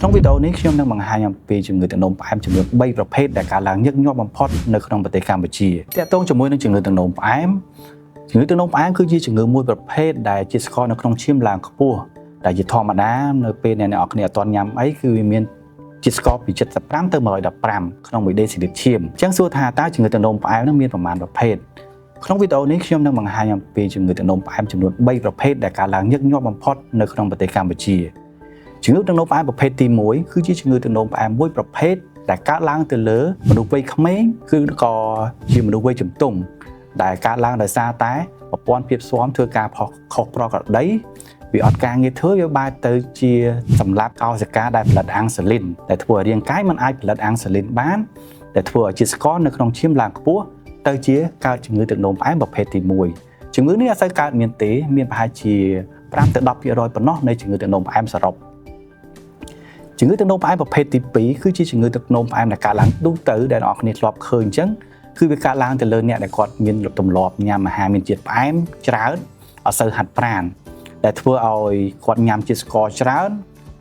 ក្នុងវីដេអូនេះខ្ញុំនឹងបង្ហាញអំពីជំងឺទឹកនោមផ្អែមចំនួន3ប្រភេទដែលកើតឡើងញឹកញាប់បំផុតនៅក្នុងប្រទេសកម្ពុជាទាក់ទងជាមួយនឹងជំងឺទឹកនោមផ្អែមជំងឺទឹកនោមផ្អែមគឺជាជំងឺមួយប្រភេទដែលជាស្ករនៅក្នុងឈាមឡើងខ្ពស់ដែលជាធម្មតានៅពេលអ្នកនរគ្នាអត់ទាន់ញ៉ាំអីគឺវាមានជាតិស្ករពី75ទៅ115ក្នុង1ដេស៊ីលីត្រឈាមអញ្ចឹងសួរថាតើជំងឺទឹកនោមផ្អែមនឹងមានប្រមាណប្រភេទក្នុងវីដេអូនេះខ្ញុំនឹងបង្ហាញអំពីជំងឺទឹកនោមផ្អែមចំនួន3ប្រភេទដែលកើតឡើងញឹកញាប់បំផុតនៅក្នុងប្រទេសកម្ពុជាជំងឺទឹកនោមផ្អែមប្រភេទទី1គឺជាជំងឺទឹកនោមផ្អែមមួយប្រភេទដែលកើតឡើងទៅលើមនុស្សវ័យក្មេងគឺក៏ជាមនុស្សវ័យជំទង់ដែលកើតឡើងដោយសារតែប្រព័ន្ធភាពស៊ាំធ្វើការខុសប្រក្រតីវាអត់ការងារធ្វើវាបែរទៅជាសម្លាប់កោសិកាដែលផលិតអាំងស៊ូលីនដែលធ្វើឲ្យរាងកាយមិនអាចផលិតអាំងស៊ូលីនបានដែលធ្វើឲ្យជាតិស្ករនៅក្នុងឈាមឡើងខ្ពស់ទៅជាកើតជំងឺទឹកនោមផ្អែមប្រភេទទី1ជំងឺនេះអត់សូវកើតមានទេមានប្រហែលជា5ទៅ10%ប៉ុណ្ណោះនៃជំងឺទឹកនោមផ្អែមសរុបជំងឺទឹកនោមផ្អែមប្រភេទទី2គឺជាជំងឺទឹកនោមផ្អែមដែលកើតឡើងទូទៅដែលអ្នកនរគ្នាធ្លាប់ឃើញអញ្ចឹងគឺវាកើតឡើងទៅលើអ្នកដែលគាត់មានទម្លាប់ញ៉ាំអាហារមានជាតិផ្អែមច្រើនអត់សូវហាត់ប្រាណដែលធ្វើឲ្យគាត់ញ៉ាំជាតិស្ករច្រើន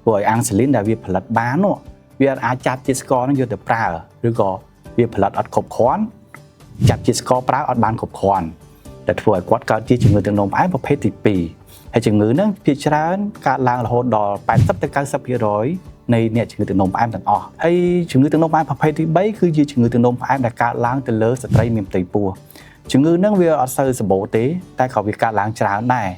ធ្វើឲ្យអាំងស៊ូលីនដែលវាផលិតបាននោះវាអាចចាប់ជាតិស្ករនោះយកទៅប្រើឬក៏វាផលិតអត់គ្រប់គ្រាន់ចាប់ជាតិស្ករប្រើអត់បានគ្រប់គ្រាន់ដែលធ្វើឲ្យគាត់កើតជាជំងឺទឹកនោមផ្អែមប្រភេទទី2ហើយជំងឺហ្នឹងភាគច្រើនកើតឡើងរហូតដល់80ទៅ90%នៃអ្នកជំងឺទឹកនោមផ្អែមទាំងអស់ហើយជំងឺទឹកនោមផ្អែមប្រភេទទី3គឺជាជំងឺទឹកនោមផ្អែមដែលកើតឡើងទៅលើស្ត្រីមានផ្ទៃពោះជំងឺហ្នឹងវាអត់សូវសម្បូរទេតែក៏វាកើតឡើងច្រើនដែរ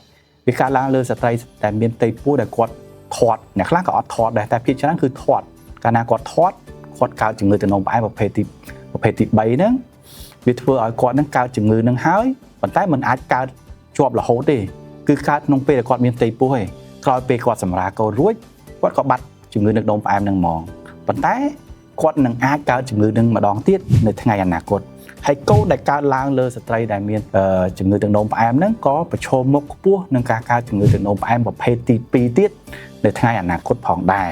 វាកើតឡើងលើស្ត្រីដែលមានផ្ទៃពោះដែលគាត់ធាត់អ្នកខ្លះក៏អត់ធាត់ដែរតែភាគច្រើនគឺធាត់កាលណាគាត់ធាត់គាត់កើតជំងឺទឹកនោមផ្អែមប្រភេទទី3ហ្នឹងវាធ្វើឲ្យគាត់នឹងកើតជំងឺនឹងហើយប៉ុន្តែมันអាចកើតជាប់រហូតទេគឺកើតក្នុងពេលដែលគាត់មានផ្ទៃពោះឯងក្រោយពេលគាត់សម្រាលកូនរួចគាត់ក៏បាត់ជំងឺទឹកនោមផ្អែមនឹងហ្មងប៉ុន្តែគាត់នឹងអាចកើតជំងឺនឹងម្ដងទៀតនៅថ្ងៃអនាគតហើយកូនដែលកើតឡើងលើស្ត្រីដែលមានជំងឺទឹកនោមផ្អែមហ្នឹងក៏ប្រឈមមុខខ្ពស់នឹងការកើតជំងឺទឹកនោមផ្អែមប្រភេទទី2ទៀតនៅថ្ងៃអនាគតផងដែរ